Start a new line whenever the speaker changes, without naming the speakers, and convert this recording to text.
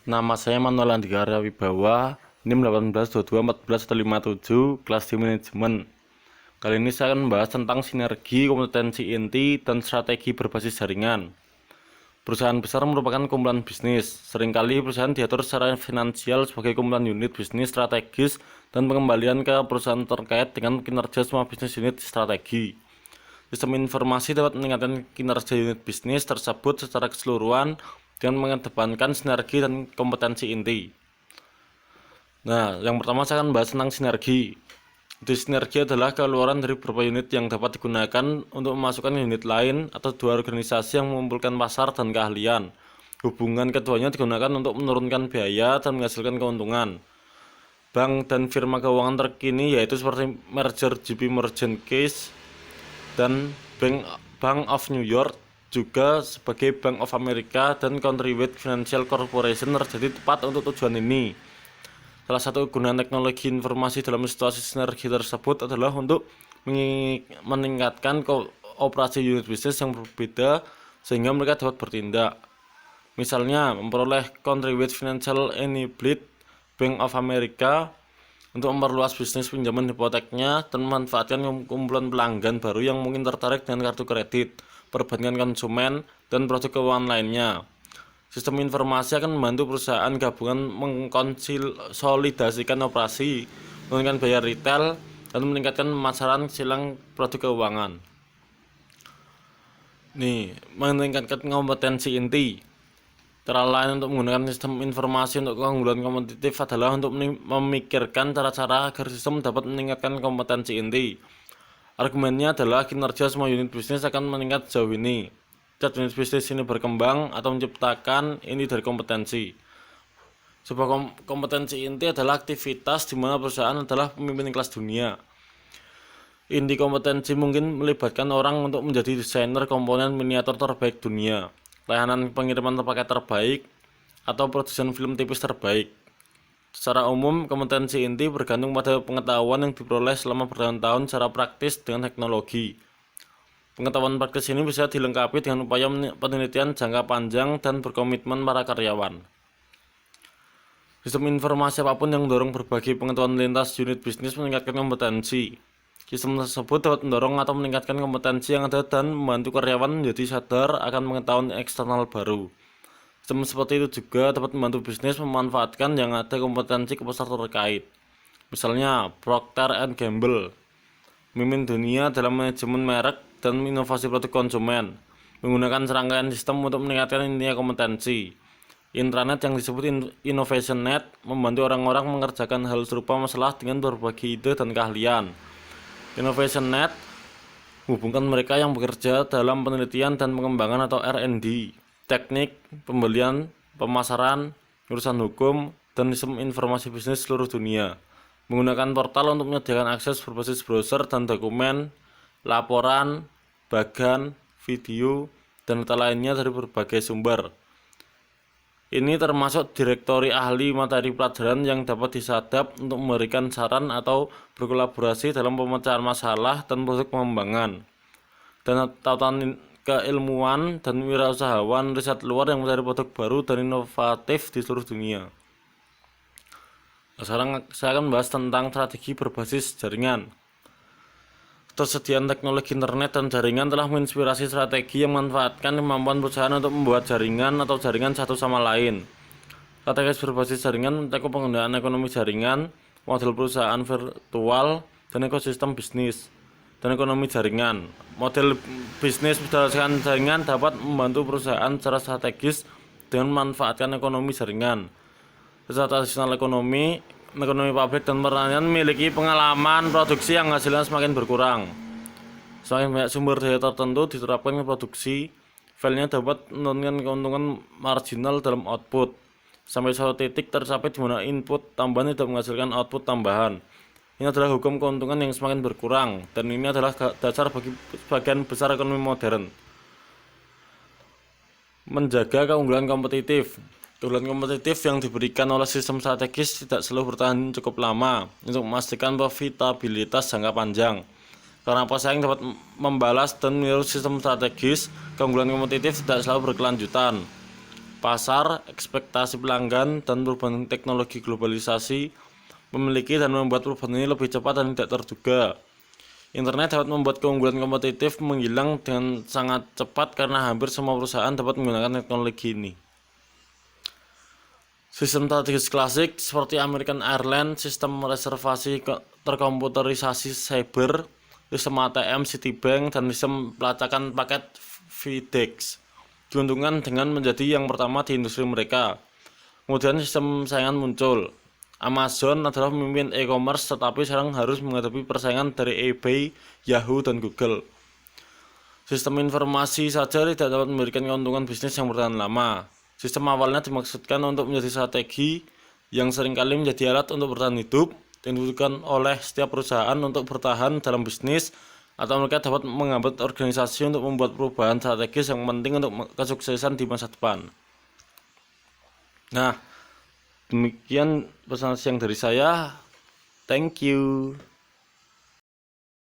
Nama saya Manuel Andika Wibawa, NIM 18221457, kelas di manajemen. Kali ini saya akan membahas tentang sinergi, kompetensi inti, dan strategi berbasis jaringan. Perusahaan besar merupakan kumpulan bisnis. Seringkali perusahaan diatur secara finansial sebagai kumpulan unit bisnis strategis dan pengembalian ke perusahaan terkait dengan kinerja semua bisnis unit strategi. Sistem informasi dapat meningkatkan kinerja unit bisnis tersebut secara keseluruhan dengan mengedepankan sinergi dan kompetensi inti. Nah, yang pertama saya akan bahas tentang sinergi. Sinergi adalah keluaran dari beberapa unit yang dapat digunakan untuk memasukkan unit lain atau dua organisasi yang mengumpulkan pasar dan keahlian. Hubungan keduanya digunakan untuk menurunkan biaya dan menghasilkan keuntungan. Bank dan firma keuangan terkini yaitu seperti merger JP Morgan Chase dan Bank of New York, juga sebagai Bank of America dan Countrywide Financial Corporation terjadi tepat untuk tujuan ini. Salah satu kegunaan teknologi informasi dalam situasi sinergi tersebut adalah untuk meningkatkan operasi unit bisnis yang berbeda sehingga mereka dapat bertindak. Misalnya, memperoleh Countrywide Financial Enabled Bank of America untuk memperluas bisnis pinjaman hipoteknya dan memanfaatkan kumpulan pelanggan baru yang mungkin tertarik dengan kartu kredit, perbankan konsumen, dan produk keuangan lainnya. Sistem informasi akan membantu perusahaan gabungan mengkonsolidasikan operasi, menurunkan biaya retail, dan meningkatkan pemasaran silang produk keuangan. Meningkatkan kompetensi inti. Cara lain untuk menggunakan sistem informasi untuk keunggulan kompetitif adalah untuk memikirkan cara-cara agar sistem dapat meningkatkan kompetensi inti. Argumennya adalah kinerja semua unit bisnis akan meningkat sejauh ini. Saat unit bisnis ini berkembang atau menciptakan ini dari kompetensi. Sebuah kompetensi inti adalah aktivitas di mana perusahaan adalah pemimpin kelas dunia. Inti kompetensi mungkin melibatkan orang untuk menjadi desainer komponen miniatur terbaik dunia, layanan pengiriman paket terbaik, atau produsen film tipis terbaik. Secara umum, kompetensi inti bergantung pada pengetahuan yang diperoleh selama bertahun-tahun secara praktis dengan teknologi. Pengetahuan praktis ini bisa dilengkapi dengan upaya penelitian jangka panjang dan berkomitmen para karyawan. Sistem informasi apapun yang mendorong berbagi pengetahuan lintas unit bisnis meningkatkan kompetensi. Sistem tersebut dapat mendorong atau meningkatkan kompetensi yang ada dan membantu karyawan menjadi sadar akan pengetahuan eksternal baru. Sistem seperti itu juga dapat membantu bisnis memanfaatkan yang ada kompetensi ke pasar terkait. Misalnya, Procter & Gamble, memimpin dunia dalam manajemen merek dan inovasi produk konsumen, menggunakan serangkaian sistem untuk meningkatkan intinya kompetensi. Intranet yang disebut Innovation Net membantu orang-orang mengerjakan hal serupa masalah dengan berbagi ide dan keahlian. Innovation Net menghubungkan mereka yang bekerja dalam penelitian dan pengembangan atau R&D, teknik, pembelian, pemasaran, urusan hukum, dan sistem informasi bisnis seluruh dunia. Menggunakan portal untuk menyediakan akses berbasis browser dan dokumen, laporan, bagan, video, dan data lainnya dari berbagai sumber. Ini termasuk direktori ahli materi pelajaran yang dapat disadap untuk memberikan saran atau berkolaborasi dalam pemecahan masalah dan proses pengembangan. Dan tautan keilmuan dan wirausahawan riset luar yang mencari produk baru dan inovatif di seluruh dunia. Sekarang saya akan membahas tentang strategi berbasis jaringan. Tersediaan teknologi internet dan jaringan telah menginspirasi strategi yang memanfaatkan kemampuan perusahaan untuk membuat jaringan atau jaringan satu sama lain. Strategi berbasis jaringan mencakup penggunaan ekonomi jaringan, model perusahaan virtual, dan ekosistem bisnis dan ekonomi jaringan. Model bisnis berdasarkan jaringan dapat membantu perusahaan secara strategis dengan memanfaatkan ekonomi jaringan. Secara tradisional ekonomi pabrik dan pertanian memiliki pengalaman produksi yang hasilnya semakin berkurang. Semakin banyak sumber daya tertentu diterapkan ke produksi, filenya dapat menurunkan keuntungan marginal dalam output. Sampai suatu titik tercapai di mana input tambahan tidak menghasilkan output tambahan. Ini adalah hukum keuntungan yang semakin berkurang, dan ini adalah dasar bagi sebagian besar ekonomi modern. Menjaga keunggulan kompetitif. Keunggulan kompetitif yang diberikan oleh sistem strategis tidak selalu bertahan cukup lama untuk memastikan profitabilitas jangka panjang. Karena pesaing dapat membalas dan meniru sistem strategis, keunggulan kompetitif tidak selalu berkelanjutan. pasar, ekspektasi pelanggan, dan perubahan teknologi globalisasi memiliki dan membuat perubahan ini lebih cepat dan tidak terduga. Internet dapat membuat keunggulan kompetitif menghilang dengan sangat cepat karena hampir semua perusahaan dapat menggunakan teknologi ini. Sistem strategis klasik seperti American Airlines, sistem reservasi terkomputerisasi cyber, sistem ATM Citibank, dan sistem pelacakan paket FedEx diuntungkan dengan menjadi yang pertama di industri mereka. Kemudian sistem saingan muncul. Amazon adalah pemimpin e-commerce tetapi sekarang harus menghadapi persaingan dari eBay, Yahoo, dan Google. Sistem informasi saja tidak dapat memberikan keuntungan bisnis yang bertahan lama. Sistem awalnya dimaksudkan untuk menjadi strategi yang seringkali menjadi alat untuk bertahan hidup, dibutuhkan oleh setiap perusahaan untuk bertahan dalam bisnis, atau mereka dapat menghambat organisasi untuk membuat perubahan strategis yang penting untuk kesuksesan di masa depan. Nah, demikian pesan siang dari saya. Thank you.